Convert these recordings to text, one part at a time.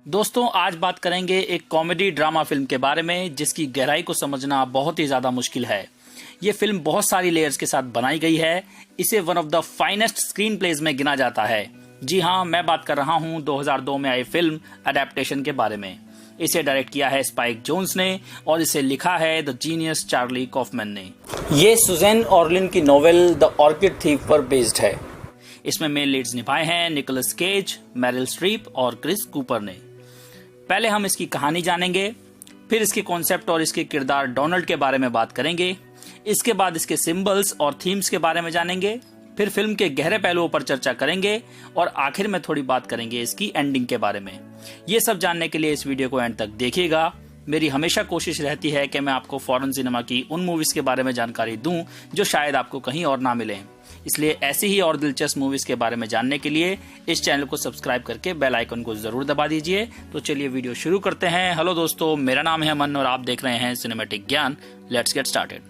दोस्तों आज बात करेंगे एक कॉमेडी ड्रामा फिल्म के बारे में जिसकी गहराई को समझना बहुत ही ज्यादा मुश्किल है। ये फिल्म बहुत सारी लेयर्स के साथ बनाई गई है। इसे one of the finest screenplays में गिना जाता है। जी हाँ, मैं बात कर रहा हूँ 2002 में आई फिल्म अडेप्टेशन के बारे में। इसे डायरेक्ट किया है स्पाइक जोन्स ने और इसे लिखा है द जीनियस चार्ली कॉफमैन ने। ये सुजैन ऑर्लिन की नॉवेल द ऑर्किड थीफ पर बेस्ड है। इसमें मेन लीड्स निभाए हैं निकोलस केज, मेरिल स्ट्रीप और क्रिस कूपर ने। पहले हम इसकी कहानी जानेंगे, फिर इसके कॉन्सेप्ट और इसके किरदार डोनाल्ड के बारे में बात करेंगे। इसके बाद इसके सिंबल्स और थीम्स के बारे में जानेंगे, फिर फिल्म के गहरे पहलुओं पर चर्चा करेंगे और आखिर में थोड़ी बात करेंगे इसकी एंडिंग के बारे में। ये सब जानने के लिए इस वीडियो को एंड तक देखिएगा। मेरी हमेशा कोशिश रहती है कि मैं आपको फॉरेन सिनेमा की उन मूवीज के बारे में जानकारी दूं जो शायद आपको कहीं और ना मिले। इसलिए ऐसी ही और दिलचस्प मूवीज के बारे में जानने के लिए इस चैनल को सब्सक्राइब करके बेल आइकन को जरूर दबा दीजिए। तो चलिए वीडियो शुरू करते हैं। हेलो दोस्तों, मेरा नाम है अमन और आप देख रहे हैं सिनेमैटिक ज्ञान। Let's get started.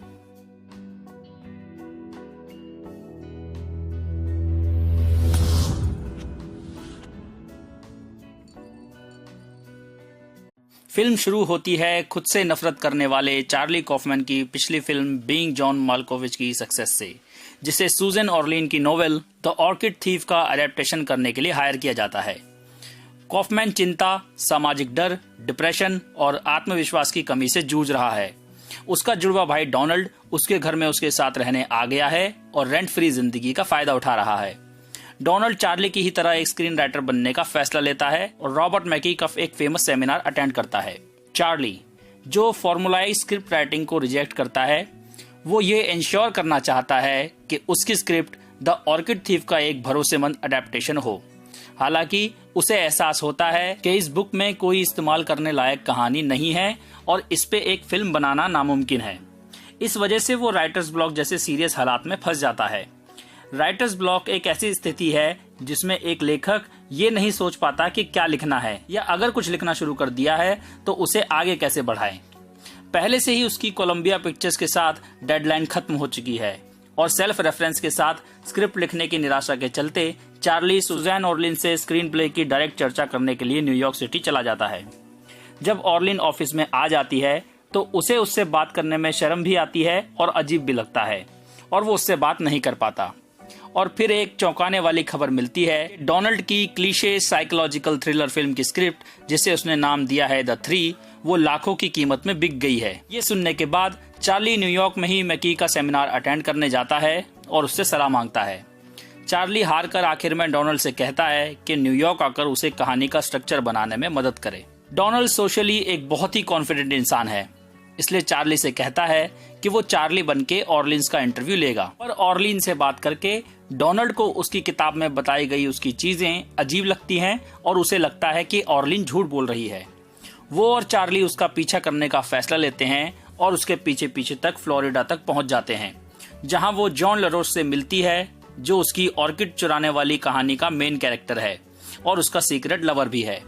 फिल्म शुरू होती है खुद से नफरत करने वाले चार्ली कॉफमैन की पिछली फिल्म बीइंग जॉन माल्कोविच की सक्सेस से, जिसे सुजैन ऑर्लिन की नोवेल द ऑर्किड थीफ का अडेप्टेशन करने के लिए हायर किया जाता है। कॉफमैन चिंता, सामाजिक डर, डिप्रेशन और आत्मविश्वास की कमी से जूझ रहा है। उसका जुड़वा भाई डोनाल्ड उसके घर में उसके साथ रहने आ गया है और रेंट फ्री जिंदगी का फायदा उठा रहा है। डोनाल्ड चार्ली की ही तरह एक स्क्रीन राइटर बनने का फैसला लेता है और रॉबर्ट मैकी का एक फेमस सेमिनार अटेंड करता है। चार्ली, जो फॉर्मुलाइज स्क्रिप्ट राइटिंग को रिजेक्ट करता है, वो ये इंश्योर करना चाहता है कि उसकी स्क्रिप्ट द ऑर्किड थीफ का एक भरोसेमंद अडेप्टेशन हो। हालांकि उसे एहसास होता है कि इस बुक में कोई इस्तेमाल करने लायक कहानी नहीं है और इस पे एक फिल्म बनाना नामुमकिन है। इस वजह से वो राइटर्स ब्लॉक जैसे सीरियस हालात में फंस जाता है। राइटर्स ब्लॉक एक ऐसी स्थिति है जिसमें एक लेखक ये नहीं सोच पाता कि क्या लिखना है या अगर कुछ लिखना शुरू कर दिया है तो उसे आगे कैसे बढ़ाए। पहले से ही उसकी कोलंबिया पिक्चर्स के साथ डेडलाइन खत्म हो चुकी है और सेल्फ रेफरेंस के साथ स्क्रिप्ट लिखने की निराशा के चलते चार्ली सुजैन ऑर्लिन से स्क्रीन प्ले की डायरेक्ट चर्चा करने के लिए न्यूयॉर्क सिटी चला जाता है। जब ऑर्लिन ऑफिस में आ जाती है तो उसे उससे बात करने में शर्म भी आती है और अजीब भी लगता है और वो उससे बात नहीं कर पाता। और फिर एक चौंकाने वाली खबर मिलती है। डोनाल्ड की क्लीशे साइकोलॉजिकल थ्रिलर फिल्म की स्क्रिप्ट, जिसे उसने नाम दिया है द थ्री, वो लाखों की कीमत में बिक गई है। ये सुनने के बाद चार्ली न्यूयॉर्क में ही मैकी का सेमिनार अटेंड करने जाता है और उससे सलाह मांगता है। चार्ली हार कर आखिर में डोनाल्ड से कहता है कि न्यूयॉर्क आकर उसे कहानी का स्ट्रक्चर बनाने में मदद करे। डोनाल्ड सोशली एक बहुत ही कॉन्फिडेंट इंसान है, इसलिए चार्ली से कहता है कि वो चार्ली बनके ऑर्लिन्स का इंटरव्यू लेगा। पर ऑर्लिन से बात करके डोनाल्ड को उसकी किताब में बताई गई उसकी चीजें अजीब लगती हैं और उसे लगता है कि ऑर्लिन झूठ बोल रही है। वो और चार्ली उसका पीछा करने का फैसला लेते हैं और उसके पीछे पीछे तक फ्लोरिडा तक पहुंच जाते हैं, जहां वो जॉन लरोश से मिलती है, जो उसकी ऑर्किड चुराने वाली कहानी का मेन कैरेक्टर है और उसका सीक्रेट लवर भी है।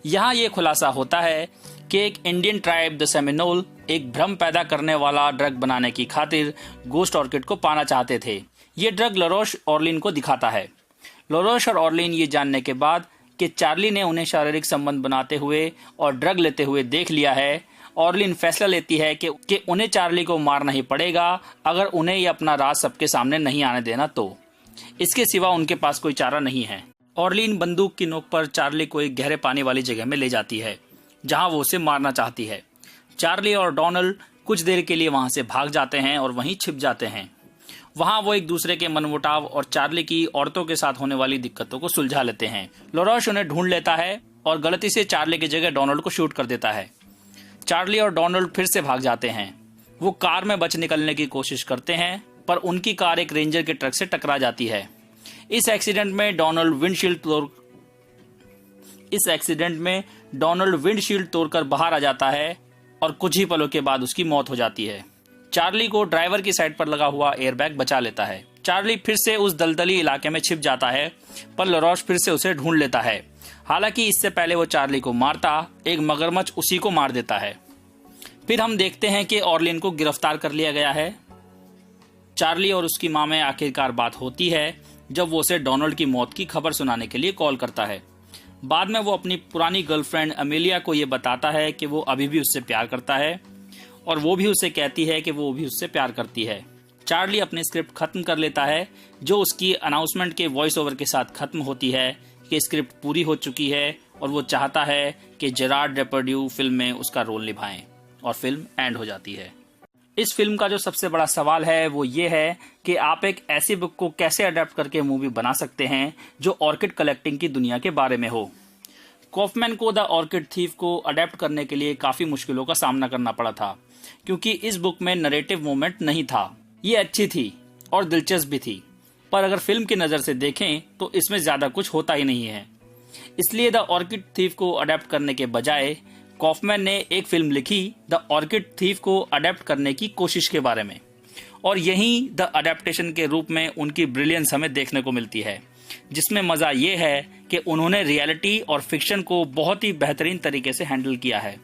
यहाँ ये खुलासा होता है कि एक इंडियन ट्राइब द सेमिनोल एक भ्रम पैदा करने वाला ड्रग बनाने की खातिर गोस्ट ऑर्किड को पाना चाहते थे। ये ड्रग लरोश ऑर्लिन को दिखाता है। लरोश और ऑर्लिन ये जानने के बाद कि चार्ली ने उन्हें शारीरिक संबंध बनाते हुए और ड्रग लेते हुए देख लिया है, ऑर्लिन फैसला लेती है कि उन्हें चार्ली को मारना ही पड़ेगा अगर उन्हें ये अपना राज सबके सामने नहीं आने देना तो। इसके सिवा उनके पास कोई चारा नहीं है। ऑर्लिन बंदूक की नोक पर चार्ली को एक गहरे पानी वाली जगह में ले जाती है जहां वो उसे मारना चाहती है। चार्ली और डोनाल्ड कुछ देर के लिए वहां से भाग जाते हैं और वहीं छिप जाते हैं। वहां वो एक दूसरे के मनमुटाव और चार्ली की औरतों के साथ होने वाली दिक्कतों को सुलझा लेते हैं। लरोश उन्हें ढूंढ लेता है और गलती से चार्ली की जगह डोनाल्ड को शूट कर देता है। चार्ली और डोनाल्ड फिर से भाग जाते हैं। वो कार में बच निकलने की कोशिश करते हैं पर उनकी कार एक रेंजर के ट्रक से टकरा जाती है। इस एक्सीडेंट में डोनाल्ड विंडशील्ड तोड़कर बाहर आ जाता है और कुछ ही पलों के बाद उसकी मौत हो जाती है। चार्ली को ड्राइवर की साइड पर लगा हुआ एयरबैग बचा लेता है। चार्ली फिर से उस दलदली इलाके में छिप जाता है पर लरोश फिर से उसे ढूंढ लेता है। हालांकि इससे पहले वो चार्ली को मारता, एक मगरमच्छ उसी को मार देता है। फिर हम देखते हैं कि ऑर्लिन को गिरफ्तार कर लिया गया है। चार्ली और उसकी मां में आखिरकार बात होती है जब वो उसे डोनाल्ड की मौत की खबर सुनाने के लिए कॉल करता है। बाद में वो अपनी पुरानी गर्लफ्रेंड अमेलिया को ये बताता है कि वो अभी भी उससे प्यार करता है और वो भी उसे कहती है कि वो भी उससे प्यार करती है। चार्ली अपनी स्क्रिप्ट खत्म कर लेता है, जो उसकी अनाउंसमेंट के वॉइस ओवर के साथ खत्म होती है कि स्क्रिप्ट पूरी हो चुकी है और वो चाहता है कि जेरार्ड डेपर्ड्यू फिल्म में उसका रोल निभाएं, और फिल्म एंड हो जाती है। इस फिल्म का जो सबसे बड़ा सवाल है वो ये है कि आप एक ऐसी बुक को कैसे अडेप्ट करके मूवी बना सकते हैं जो ऑर्किड कलेक्टिंग की दुनिया के बारे में हो। कॉफमैन को द ऑर्किड थीफ को अडेप्ट करने के लिए काफी मुश्किलों का सामना करना पड़ा था, क्योंकि इस बुक में नरेटिव मोमेंट नहीं था। ये अच्छी थी और दिलचस्प भी थी, पर अगर फिल्म की नजर से देखें तो इसमें ज्यादा कुछ होता ही नहीं है। इसलिए द ऑर्किड थीफ को अडेप्ट करने के बजाय कॉफमैन ने एक फिल्म लिखी द ऑर्किड थीफ को अडेप्ट करने की कोशिश के बारे में, और यही द अडेप्टेशन के रूप में उनकी ब्रिलियंस हमें देखने को मिलती है, जिसमें मजा ये है कि उन्होंने रियलिटी और फिक्शन को बहुत ही बेहतरीन तरीके से हैंडल किया है।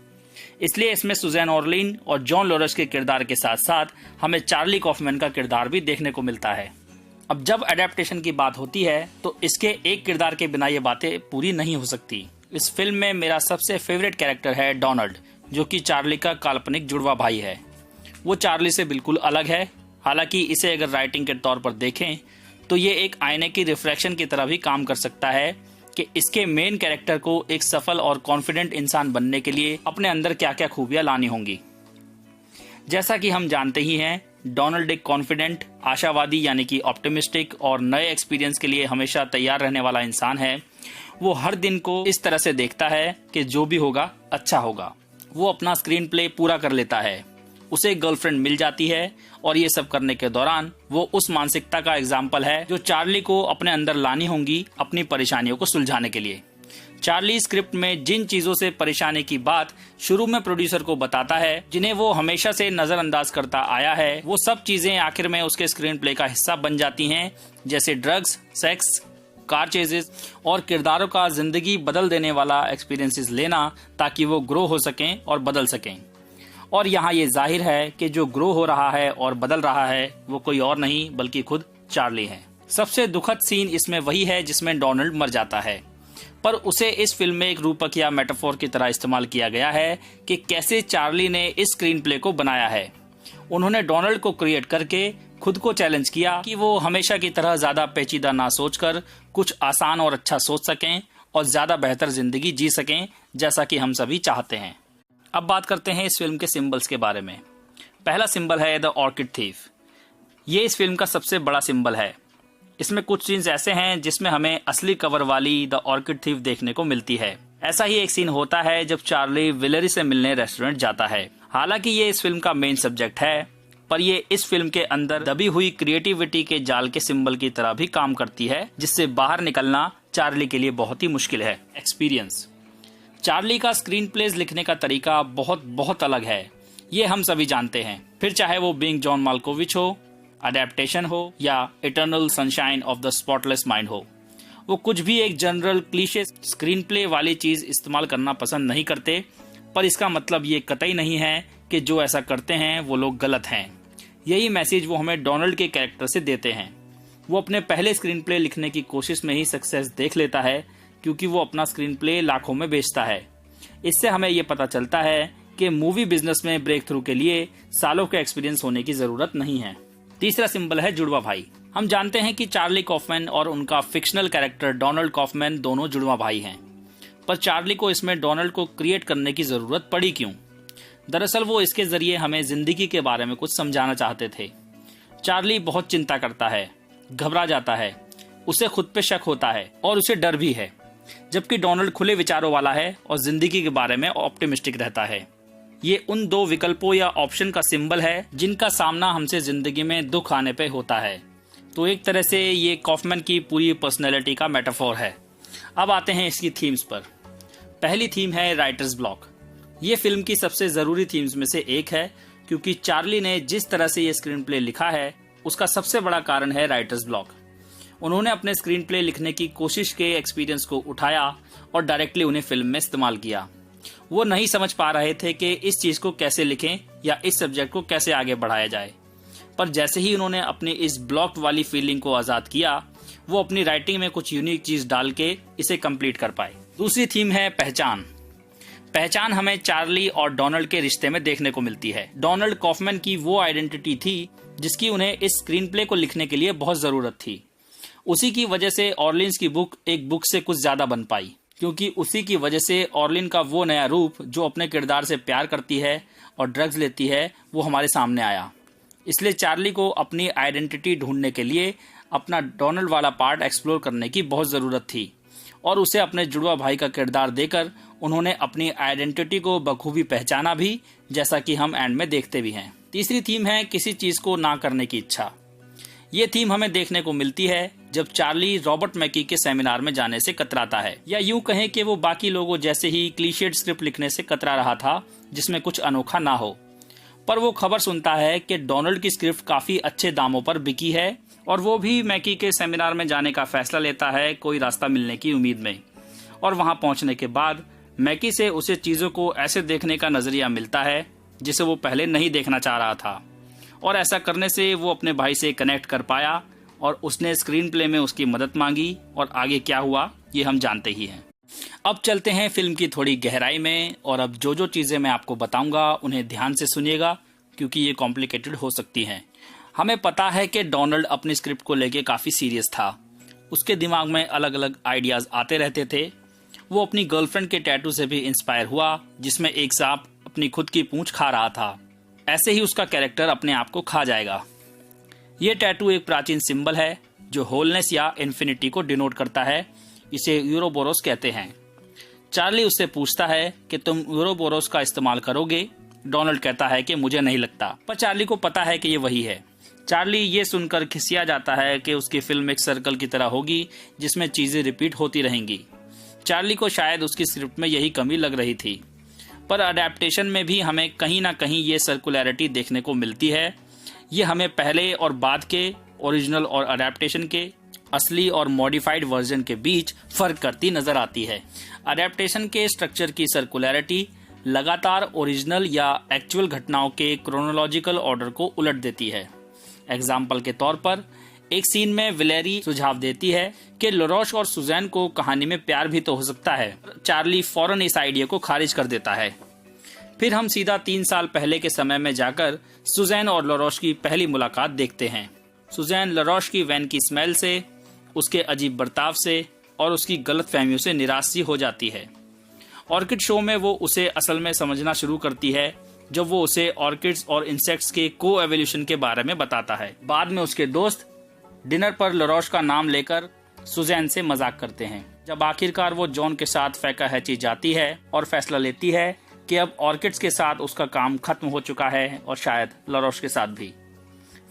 इसलिए इसमें सुजैन ऑर्लीन और जॉन लॉरेंस के किरदार के साथ साथ हमें चार्ली कॉफमैन का किरदार भी देखने को मिलता है। अब जब अडेप्टेशन की बात होती है तो इसके एक किरदार के बिना ये बातें पूरी नहीं हो सकती। इस फिल्म में मेरा सबसे फेवरेट कैरेक्टर है डोनाल्ड, जो कि चार्ली का काल्पनिक जुड़वा भाई है। वो चार्ली से बिल्कुल अलग है, हालांकि इसे अगर राइटिंग के तौर पर देखें तो ये एक आईने की रिफ्लेक्शन की तरह भी काम कर सकता है कि इसके मेन कैरेक्टर को एक सफल और कॉन्फिडेंट इंसान बनने के लिए अपने अंदर क्या क्या खूबियां लानी होंगी। जैसा कि हम जानते ही हैं, डोनाल्ड एक कॉन्फिडेंट, आशावादी यानी कि ऑप्टिमिस्टिक और नए एक्सपीरियंस के लिए हमेशा तैयार रहने वाला इंसान है। वो हर दिन को इस तरह से देखता है कि जो भी होगा अच्छा होगा। वो अपना स्क्रीन प्ले पूरा कर लेता है, उसे गर्लफ्रेंड मिल जाती है, और ये सब करने के दौरान वो उस मानसिकता का एग्जाम्पल है जो चार्ली को अपने अंदर लानी होंगी अपनी परेशानियों को सुलझाने के लिए। चार्ली स्क्रिप्ट में जिन चीजों से परेशानी की बात शुरू में प्रोड्यूसर को बताता है, जिन्हें वो हमेशा से नजरअंदाज करता आया है, वो सब चीजें आखिर में उसके स्क्रीन प्ले का हिस्सा बन जाती हैं, जैसे ड्रग्स, सेक्स, कार चेजेस और किरदारों का जिंदगी बदल देने वाला एक्सपीरियंसेस लेना, ताकि वो ग्रो हो सकें और बदल सकें। और यहाँ ये जाहिर है कि जो ग्रो हो रहा है और बदल रहा है वो कोई और नहीं बल्कि खुद चार्ली है। सबसे दुखद सीन इसमें वही है जिसमें डोनाल्ड मर जाता है, पर उसे इस फिल्म में एक रूपक या मेटाफोर की तरह इस्तेमाल किया गया है कि कैसे चार्ली ने इस स्क्रीन प्ले को बनाया है। उन्होंने डोनाल्ड को क्रिएट करके खुद को चैलेंज किया कि वो हमेशा की तरह ज्यादा पेचीदा ना सोचकर कुछ आसान और अच्छा सोच सकें और ज्यादा बेहतर जिंदगी जी सकें, जैसा कि हम सभी चाहते हैं। अब बात करते हैं इस फिल्म के सिंबल्स के बारे में। पहला सिंबल है द ऑर्किड थीफ। ये इस फिल्म का सबसे बड़ा सिंबल है। इसमें कुछ सीन्स ऐसे हैं जिसमें हमें असली कवर वाली द ऑर्किड थीफ देखने को मिलती है। ऐसा ही एक सीन होता है जब चार्ली विलेरी से मिलने रेस्टोरेंट जाता है। हालांकि ये इस फिल्म का मेन सब्जेक्ट है, पर ये इस फिल्म के अंदर दबी हुई क्रिएटिविटी के जाल के सिंबल की तरह भी काम करती है, जिससे बाहर निकलना चार्ली के लिए बहुत ही मुश्किल है। एक्सपीरियंस। चार्ली का स्क्रीन प्लेज लिखने का तरीका बहुत अलग है, ये हम सभी जानते हैं। फिर चाहे वो बीइंग जॉन माल्कोविच हो, अडेप्टेशन हो, या eternal sunshine of the spotless mind हो, वो कुछ भी एक जनरल क्लीशे स्क्रीन प्ले वाली चीज इस्तेमाल करना पसंद नहीं करते। पर इसका मतलब ये कतई नहीं है कि जो ऐसा करते हैं वो लोग गलत हैं। यही मैसेज वो हमें डोनाल्ड के कैरेक्टर से देते हैं। वो अपने पहले स्क्रीन प्ले लिखने की कोशिश में ही सक्सेस देख लेता है, क्योंकि वो अपना स्क्रीन प्ले लाखों में बेचता है। इससे हमें ये पता चलता है कि मूवी बिजनेस में ब्रेक थ्रू के लिए सालों का एक्सपीरियंस होने की जरूरत नहीं है। तीसरा सिंबल है जुड़वा भाई। हम जानते हैं कि चार्ली कॉफमैन और उनका फिक्शनल कैरेक्टर डोनाल्ड कॉफमैन दोनों जुड़वा भाई हैं, पर चार्ली को इसमें डोनाल्ड को क्रिएट करने की जरूरत पड़ी क्यों? दरअसल वो इसके जरिए हमें जिंदगी के बारे में कुछ समझाना चाहते थे। चार्ली बहुत चिंता करता है, घबरा जाता है, उसे खुद पे शक होता है और उसे डर भी है, जबकि डोनाल्ड खुले विचारों वाला है और जिंदगी के बारे में ऑप्टिमिस्टिक रहता है। ये उन दो विकल्पों या ऑप्शन का सिंबल है जिनका सामना हमसे जिंदगी में दुख आने पे होता है। तो एक तरह से ये कॉफमैन की पूरी पर्सनैलिटी का मेटाफोर है। अब आते हैं इसकी थीम्स पर। पहली थीम है राइटर्स ब्लॉक। ये फिल्म की सबसे जरूरी थीम्स में से एक है, क्योंकि चार्ली ने जिस तरह से ये स्क्रीन प्ले लिखा है उसका सबसे बड़ा कारण है राइटर्स ब्लॉक। उन्होंने अपने स्क्रीन प्ले लिखने की कोशिश के एक्सपीरियंस को उठाया और डायरेक्टली उन्हें फिल्म में इस्तेमाल किया। वो नहीं समझ पा रहे थे कि इस चीज को कैसे लिखें या इस सब्जेक्ट को कैसे आगे बढ़ाया जाए, पर जैसे ही उन्होंने अपनी इस ब्लॉक वाली फीलिंग को आजाद किया, वो अपनी राइटिंग में कुछ यूनिक चीज डाल के इसे कंप्लीट कर पाए। दूसरी थीम है पहचान। पहचान हमें चार्ली और डोनाल्ड के रिश्ते में देखने को मिलती है। डोनाल्ड कॉफमैन की वो आइडेंटिटी थी जिसकी उन्हें इस स्क्रीन प्ले को लिखने के लिए बहुत जरूरत थी। उसी की वजह से ऑर्लिन्स की बुक एक बुक से कुछ ज्यादा बन पाई, क्योंकि उसी की वजह से ऑर्लिन का वो नया रूप जो अपने किरदार से प्यार करती है और ड्रग्स लेती है वो हमारे सामने आया। इसलिए चार्ली को अपनी आइडेंटिटी ढूंढने के लिए अपना डोनाल्ड वाला पार्ट एक्सप्लोर करने की बहुत ज़रूरत थी और उसे अपने जुड़वा भाई का किरदार देकर उन्होंने अपनी आइडेंटिटी को बखूबी पहचाना भी, जैसा कि हम एंड में देखते भी हैं। तीसरी थीम है किसी चीज़ को ना करने की इच्छा। ये थीम हमें देखने को मिलती है जब चार्ली रॉबर्ट मैकी के सेमिनार में जाने से कतराता है, या यूं कहें कि वो बाकी लोगों जैसे ही क्लीशेड स्क्रिप्ट लिखने से कतरा रहा था जिसमें कुछ अनोखा ना हो। पर वो खबर सुनता है कि डोनाल्ड की स्क्रिप्ट काफी अच्छे दामों पर बिकी है और वो भी मैकी के सेमिनार में जाने का फैसला लेता है कोई रास्ता मिलने की उम्मीद में। और वहां पहुंचने के बाद मैकी से उसे चीजों को ऐसे देखने का नजरिया मिलता है जिसे वो पहले नहीं देखना चाह रहा था, और ऐसा करने से वो अपने भाई से कनेक्ट कर पाया और उसने स्क्रीन प्ले में उसकी मदद मांगी। और आगे क्या हुआ ये हम जानते ही हैं। अब चलते हैं फिल्म की थोड़ी गहराई में, और अब जो चीज़ें मैं आपको बताऊंगा उन्हें ध्यान से सुनिएगा क्योंकि ये कॉम्प्लिकेटेड हो सकती हैं। हमें पता है कि डोनाल्ड अपनी स्क्रिप्ट को लेके काफ़ी सीरियस था। उसके दिमाग में अलग अलग आइडियाज़ आते रहते थे। वो अपनी गर्लफ्रेंड के टैटू से भी इंस्पायर हुआ जिसमें एक सांप अपनी खुद की पूंछ खा रहा था। ऐसे ही उसका कैरेक्टर अपने आप को खा जाएगा। ये टैटू एक प्राचीन सिंबल है जो होलनेस या इन्फिनिटी को डिनोट करता है। इसे यूरोबोरोस कहते हैं। चार्ली उससे पूछता है कि तुम यूरोबोरोस का इस्तेमाल करोगे। डोनाल्ड कहता है कि मुझे नहीं लगता, पर चार्ली को पता है कि ये वही है। चार्ली ये सुनकर खिसिया जाता है कि उसकी फिल्म एक सर्कल की तरह होगी जिसमें चीजें रिपीट होती रहेंगी। चार्ली को शायद उसकी स्क्रिप्ट में यही कमी लग रही थी, पर अडेप्टेशन में भी हमें कहीं ना कहीं ये सर्कुलैरिटी देखने को मिलती है। ये हमें पहले और बाद के, ओरिजिनल और अडेप्टेशन के, असली और मॉडिफाइड वर्जन के बीच फर्क करती नजर आती है। अडेप्टेशन के स्ट्रक्चर की सर्कुलैरिटी लगातार ओरिजिनल या एक्चुअल घटनाओं के क्रोनोलॉजिकल ऑर्डर को उलट देती है। एग्जाम्पल के तौर पर एक सीन में विलेरी सुझाव देती है कि लरोश और सुजैन को कहानी में प्यार भी तो हो सकता है। चार्ली फौरन इस आइडिया को खारिज कर देता है। फिर हम सीधा 3 साल पहले के समय में जाकर सुजैन और लरोश की पहली मुलाकात देखते हैं। सुजैन लरोश की वैन की स्मेल से, उसके अजीब बर्ताव से और उसकी गलत फहमियों से निराश सी हो जाती है। ऑर्किड शो में वो उसे असल में समझना शुरू करती है जब वो उसे ऑर्किड्स और इंसेक्ट्स के को एवोल्यूशन के बारे में बताता है। बाद में उसके दोस्त डिनर पर लरोश का नाम लेकर सुजैन से मजाक करते हैं। जब आखिरकार वो जॉन के साथ फैकाहैची जाती है और फैसला लेती है कि अब ऑर्किड्स के साथ उसका काम खत्म हो चुका है और शायद लरोश के साथ भी।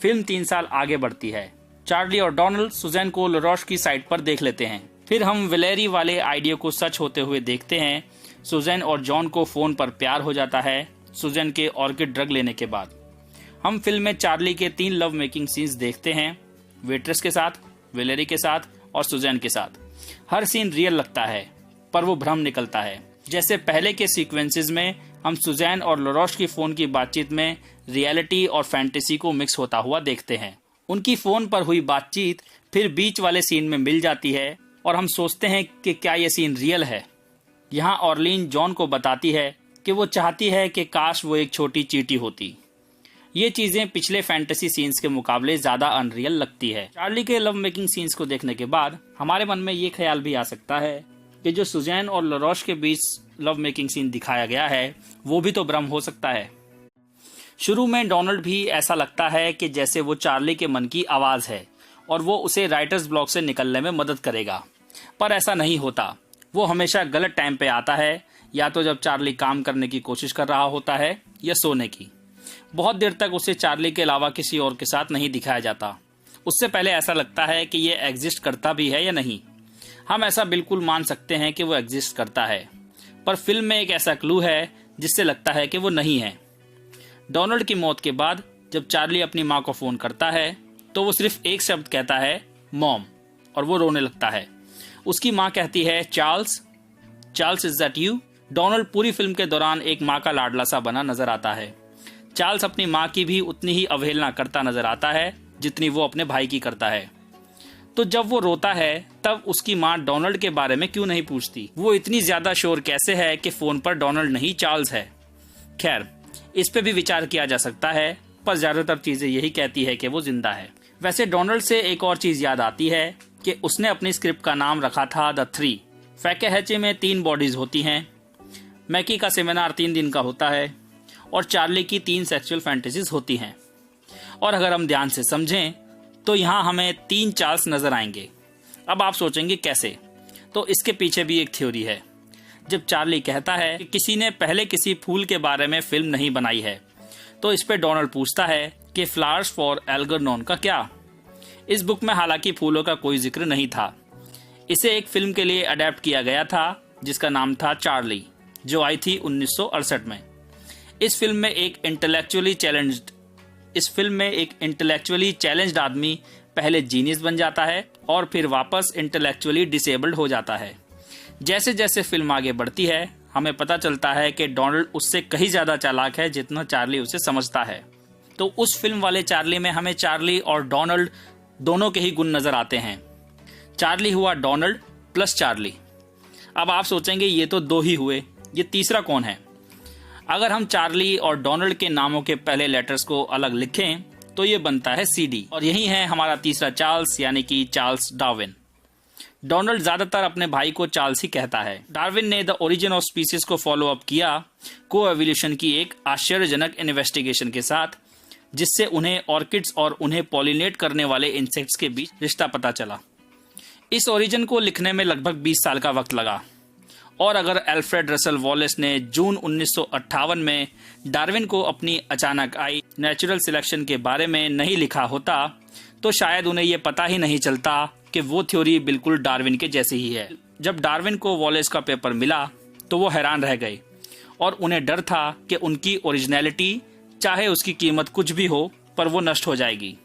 फिल्म 3 साल आगे बढ़ती है। चार्ली और डोनाल्ड सुजैन को लरोश की साइड पर देख लेते हैं। फिर हम विलेरी वाले आइडिया को सच होते हुए देखते हैं। सुजैन और जॉन को फोन पर प्यार हो जाता है सुजैन के ऑर्किड ड्रग लेने के बाद। हम फिल्म में चार्ली के 3 लव मेकिंग सीन्स देखते हैं, वेट्रेस के साथ, विलेरी के साथ और सुजैन के साथ। हर सीन रियल लगता है पर वो भ्रम निकलता है। जैसे पहले के सीक्वेंसेस में हम सुजैन और लरोश की फोन की बातचीत में रियलिटी और फैंटेसी को मिक्स होता हुआ देखते हैं। उनकी फोन पर हुई बातचीत फिर बीच वाले सीन में मिल जाती है और हम सोचते हैं कि क्या ये सीन रियल है। यहाँ ऑर्लिन जॉन को बताती है कि वो चाहती है कि काश वो एक छोटी चींटी होती। ये चीजें पिछले फैंटेसी सीन्स के मुकाबले ज्यादा अनरियल लगती है। चार्ली के लव मेकिंग सीन्स को देखने के बाद हमारे मन में ये ख्याल भी आ सकता है कि जो सुजैन और लरोश के बीच लव मेकिंग सीन दिखाया गया है वो भी तो भ्रम हो सकता है। शुरू में डोनाल्ड भी ऐसा लगता है कि जैसे वो चार्ली के मन की आवाज है और वो उसे राइटर्स ब्लॉक से निकलने में मदद करेगा, पर ऐसा नहीं होता। वो हमेशा गलत टाइम पे आता है, या तो जब चार्ली काम करने की कोशिश कर रहा होता है या सोने की। बहुत देर तक उसे चार्ली के अलावा किसी और के साथ नहीं दिखाया जाता। उससे पहले ऐसा लगता है कि ये एग्जिस्ट करता भी है या नहीं। हम ऐसा बिल्कुल मान सकते हैं कि वो एग्जिस्ट करता है, पर फिल्म में एक ऐसा क्लू है जिससे लगता है कि वो नहीं है। डोनाल्ड की मौत के बाद जब चार्ली अपनी माँ को फोन करता है तो वो सिर्फ एक शब्द कहता है, मॉम, और वो रोने लगता है। उसकी माँ कहती है, Charles, Charles is that you? Donald पूरी फिल्म के दौरान एक माँ का लाडला सा बना नजर आता है। चार्ल्स अपनी माँ की भी उतनी ही अवहेलना करता नजर आता है जितनी वो अपने भाई की करता है। तो जब वो रोता है तब उसकी माँ डोनाल्ड के बारे में क्यों नहीं पूछती? वो इतनी ज्यादा श्योर कैसे है कि फोन पर डोनाल्ड नहीं चार्ल्स है? खैर, इस पे भी विचार किया जा सकता है, पर ज्यादातर चीजें यही कहती है कि वो जिंदा है। वैसे डोनाल्ड से एक और चीज याद आती है कि उसने अपनी स्क्रिप्ट का नाम रखा था द 3। फैकेहेचे में 3 बॉडीज होती हैं, मैकी का सेमिनार 3 दिन का होता है और चार्ली की 3 सेक्सुअल फैंटेसीज होती हैं। और अगर हम ध्यान से समझें तो यहाँ हमें 3 चार्ल्स नजर आएंगे। अब आप सोचेंगे कैसे? तो इसके पीछे भी एक थ्योरी है। जब चार्ली कहता है कि किसी ने पहले किसी फूल के बारे में फिल्म नहीं बनाई है, तो इस पे डोनाल्ड पूछता है कि फ्लावर्स फॉर एल्गरनॉन का क्या? इस बुक में हालांकि फूलों का कोई जिक्र नहीं था। इसे एक फिल्म के लिए अडेप्ट किया गया था जिसका नाम था चार्ली, जो आई थी 1968 में। इस फिल्म में एक इंटेलेक्चुअली चैलेंज्ड आदमी पहले जीनियस बन जाता है और फिर वापस इंटेलेक्चुअली डिसेबल्ड हो जाता है। जैसे जैसे फिल्म आगे बढ़ती है हमें पता चलता है कि डोनाल्ड उससे कहीं ज्यादा चालाक है जितना चार्ली उसे समझता है। तो उस फिल्म वाले चार्ली में हमें चार्ली और डोनाल्ड दोनों के ही गुण नजर आते हैं। चार्ली हुआ डोनाल्ड प्लस चार्ली। अब आप सोचेंगे ये तो 2 ही हुए, ये तीसरा कौन है? अगर हम चार्ली और डोनाल्ड के नामों के पहले लेटर्स को अलग लिखें तो ये बनता है CD, और यही है हमारा तीसरा चार्ल्स, यानी कि चार्ल्स डार्विन। डोनाल्ड ज्यादातर अपने भाई को चार्ल्स ही कहता है। डार्विन ने द ओरिजिन ऑफ स्पीसीज को फॉलो अप किया को-एवोल्यूशन की एक आश्चर्यजनक इन्वेस्टिगेशन के साथ, जिससे उन्हें ऑर्किड्स और उन्हें पॉलिनेट करने वाले इंसेक्ट्स के बीच रिश्ता पता चला। इस ओरिजिन को लिखने में लगभग 20 साल का वक्त लगा, और अगर अल्फ्रेड रसल वॉलेस ने जून 1958 में डार्विन को अपनी अचानक आई नेचुरल सिलेक्शन के बारे में नहीं लिखा होता तो शायद उन्हें यह पता ही नहीं चलता कि वो थ्योरी बिल्कुल डार्विन के जैसी ही है। जब डार्विन को वॉलेस का पेपर मिला तो वो हैरान रह गए और उन्हें डर था कि उनकी ओरिजिनलिटी, चाहे उसकी कीमत कुछ भी हो, पर वो नष्ट हो जाएगी।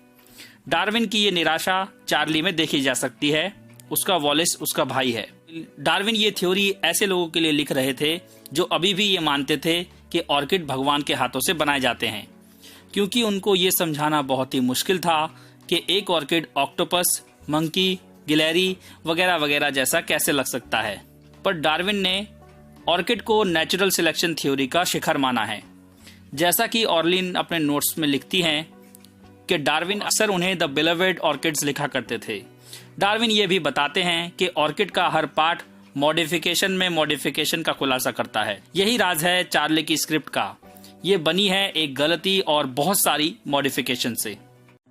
डार्विन की ये निराशा चार्ली में देखी जा सकती है। उसका वॉलेस उसका भाई है। डार्विन ये थ्योरी ऐसे लोगों के लिए लिख रहे थे जो अभी भी ये मानते थे कि ऑर्किड भगवान के हाथों से बनाए जाते हैं, क्योंकि उनको ये समझाना बहुत ही मुश्किल था कि एक ऑर्किड ऑक्टोपस, मंकी, गिलहरी वगैरह वगैरह जैसा कैसे लग सकता है। पर डार्विन ने ऑर्किड को नेचुरल सिलेक्शन थ्योरी का शिखर माना है। जैसा कि ऑर्लिन अपने नोट्स में लिखती हैं कि डार्विन अक्सर उन्हें द बिलवेड ऑर्किड्स लिखा करते थे। डार्विन ये भी बताते हैं कि ऑर्किड का हर पार्ट मॉडिफिकेशन में मॉडिफिकेशन का खुलासा करता है। यही राज है चार्ली की स्क्रिप्ट का। ये बनी है एक गलती और बहुत सारी मॉडिफिकेशन से।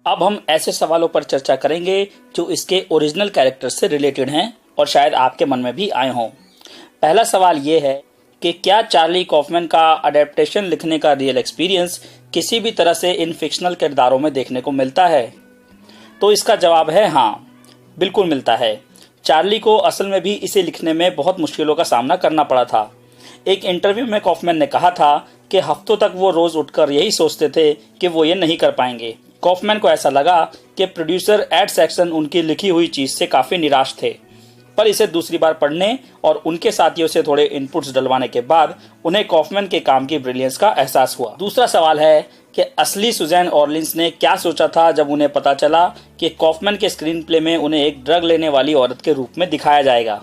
अब हम ऐसे सवालों पर चर्चा करेंगे जो इसके ओरिजिनल कैरेक्टर से रिलेटेड हैं और शायद आपके मन में भी आए हों। पहला सवाल ये है कि क्या चार्ली कॉफमैन का अडेप्टेशन लिखने का रियल एक्सपीरियंस किसी भी तरह से इन फिक्शनल किरदारों में देखने को मिलता है? तो इसका जवाब है हाँ, बिल्कुल मिलता है। चार्ली को असल में भी इसे लिखने में बहुत मुश्किलों का सामना करना पड़ा था। एक इंटरव्यू में कॉफमैन ने कहा था कि हफ्तों तक वो रोज उठकर यही सोचते थे कि वो ये नहीं कर पाएंगे। कॉफमैन को ऐसा लगा कि प्रोड्यूसर एड सेक्शन उनकी लिखी हुई चीज से काफी निराश थे, पर इसे दूसरी बार पढ़ने और उनके साथियों से थोड़े इनपुट्स डलवाने के बाद उन्हें कॉफमैन के काम की ब्रिलियंस का एहसास हुआ। दूसरा सवाल है कि असली सुजैन ऑर्लिन्स ने क्या सोचा था जब उन्हें पता चला कि कॉफमैन के स्क्रीन प्ले में उन्हें एक ड्रग लेने वाली औरत के रूप में दिखाया जाएगा।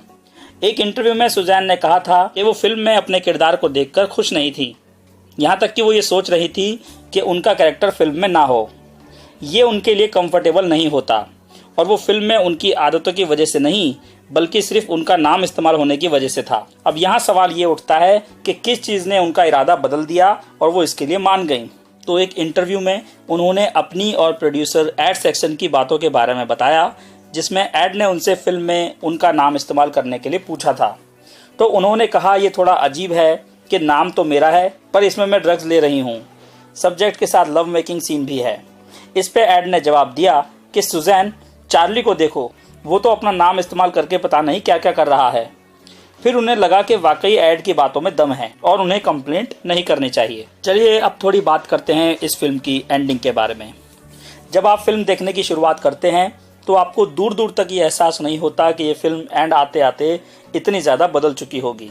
एक इंटरव्यू में सुजैन ने कहा था कि वो फिल्म में अपने किरदार को देखकर खुश नहीं थी, यहाँ तक कि वो ये सोच रही थी कि उनका कैरेक्टर फिल्म में ना हो। ये उनके लिए कंफर्टेबल नहीं होता, और वो फिल्म में उनकी आदतों की वजह से नहीं बल्कि सिर्फ उनका नाम इस्तेमाल होने की वजह से था। अब यहाँ सवाल ये उठता है कि किस चीज़ ने उनका इरादा बदल दिया और वो इसके लिए मान गई। तो एक इंटरव्यू में उन्होंने अपनी और प्रोड्यूसर एड सेक्शन की बातों के बारे में बताया, जिसमें एड ने उनसे फिल्म में उनका नाम इस्तेमाल करने के लिए पूछा था। तो उन्होंने कहा, ये थोड़ा अजीब है कि नाम तो मेरा है पर इसमें मैं ड्रग्स ले रही हूँ। सब्जेक्ट के साथ लव मेकिंग सीन भी है। इस पे एड ने जवाब दिया कि सुजैन, चार्ली को देखो, वो तो अपना नाम इस्तेमाल करके पता नहीं क्या क्या कर रहा है। फिर उन्हें लगा कि वाकई एड की बातों में दम है और उन्हें कंप्लेंट नहीं करनी चाहिए। चलिए अब थोड़ी बात करते हैं इस फिल्म की एंडिंग के बारे में। जब आप फिल्म देखने की शुरुआत करते हैं तो आपको दूर दूर तक ये एहसास नहीं होता कि ये फिल्म एंड आते आते इतनी ज़्यादा बदल चुकी होगी।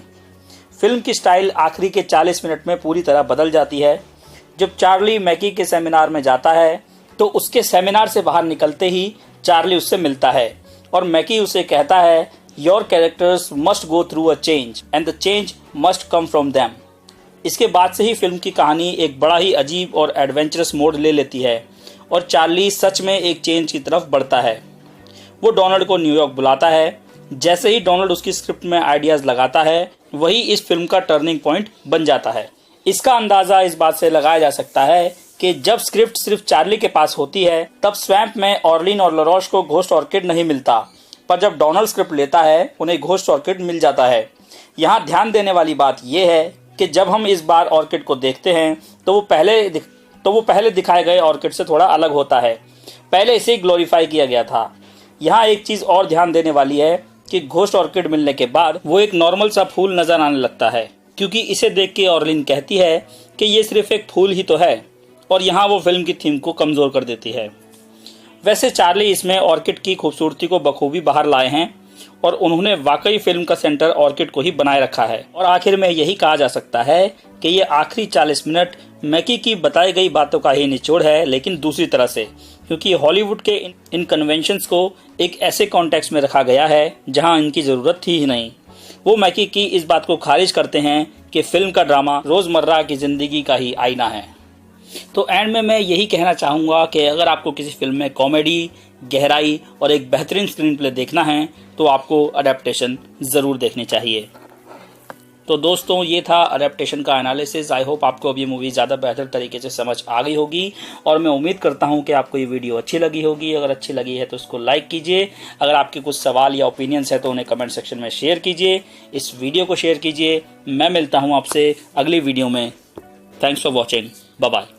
फिल्म की स्टाइल आखिरी के 40 मिनट में पूरी तरह बदल जाती है। जब चार्ली मैकी के सेमिनार में जाता है तो उसके सेमिनार से बाहर निकलते ही चार्ली उससे मिलता है और मैकी उसे कहता है, your characters must go through a change and the change must come from them. इसके बाद से ही फिल्म की कहानी एक बड़ा ही अजीब और एडवेंचरस मोड ले लेती है और चार्ली सच में एक चेंज की तरफ बढ़ता है। वो डोनाल्ड को न्यूयॉर्क बुलाता है। जैसे ही डोनाल्ड उसकी स्क्रिप्ट में आइडियाज लगाता है, वही इस फिल्म का टर्निंग पॉइंट बन जाता है। इसका अंदाजा इस बात से लगाया जा सकता है कि जब स्क्रिप्ट सिर्फ चार्ली के पास होती है, तब स्वैम्प में ऑर्लिन और लरोश को घोस्ट ऑर्किड नहीं मिलता, पर जब डोनाल्ड स्क्रिप्ट लेता है, उन्हें घोस्ट ऑर्किड मिल जाता है। यहाँ ध्यान देने वाली बात यह है कि जब हम इस बार ऑर्किड को देखते हैं, तो वो पहले दिखाए गए ऑर्किड से थोड़ा अलग होता है। पहले इसे ग्लोरीफाई किया गया था। यहाँ एक चीज और ध्यान देने वाली है कि घोस्ट ऑर्किड मिलने के बाद वो एक नॉर्मल सा फूल नजर आने लगता है, क्योंकि इसे देख के ऑर्लिन कहती है कि ये सिर्फ एक फूल ही तो है, और यहाँ वो फिल्म की थीम को कमजोर कर देती है। वैसे चार्ली इसमें ऑर्किड की खूबसूरती को बखूबी बाहर लाए हैं और उन्होंने वाकई फिल्म का सेंटर ऑर्किड को ही बनाए रखा है। और आखिर में यही कहा जा सकता है कि ये आखिरी 40 मिनट मैकी की बताई गई बातों का ही निचोड़ है, लेकिन दूसरी तरह से, क्योंकि हॉलीवुड के इन कन्वेंशंस को एक ऐसे कॉन्टेक्स्ट में रखा गया है जहां इनकी जरूरत थी ही नहीं। वो मैकी की इस बात को खारिज करते हैं कि फिल्म का ड्रामा रोजमर्रा की जिंदगी का ही आईना है। तो एंड में मैं यही कहना चाहूँगा कि अगर आपको किसी फिल्म में कॉमेडी, गहराई और एक बेहतरीन स्क्रीन प्ले देखना है, तो आपको अडेप्टेशन ज़रूर देखनी चाहिए। तो दोस्तों, ये था अडेप्टेशन का एनालिसिस। आई होप आपको अब ये मूवी ज़्यादा बेहतर तरीके से समझ आ गई होगी, और मैं उम्मीद करता हूँ कि आपको ये वीडियो अच्छी लगी होगी। अगर अच्छी लगी है तो उसको लाइक कीजिए। अगर आपके कुछ सवाल या ओपिनियंस है तो उन्हें कमेंट सेक्शन में शेयर कीजिए। इस वीडियो को शेयर कीजिए। मैं मिलता हूँ आपसे अगली वीडियो में। Thanks for watching. Bye bye.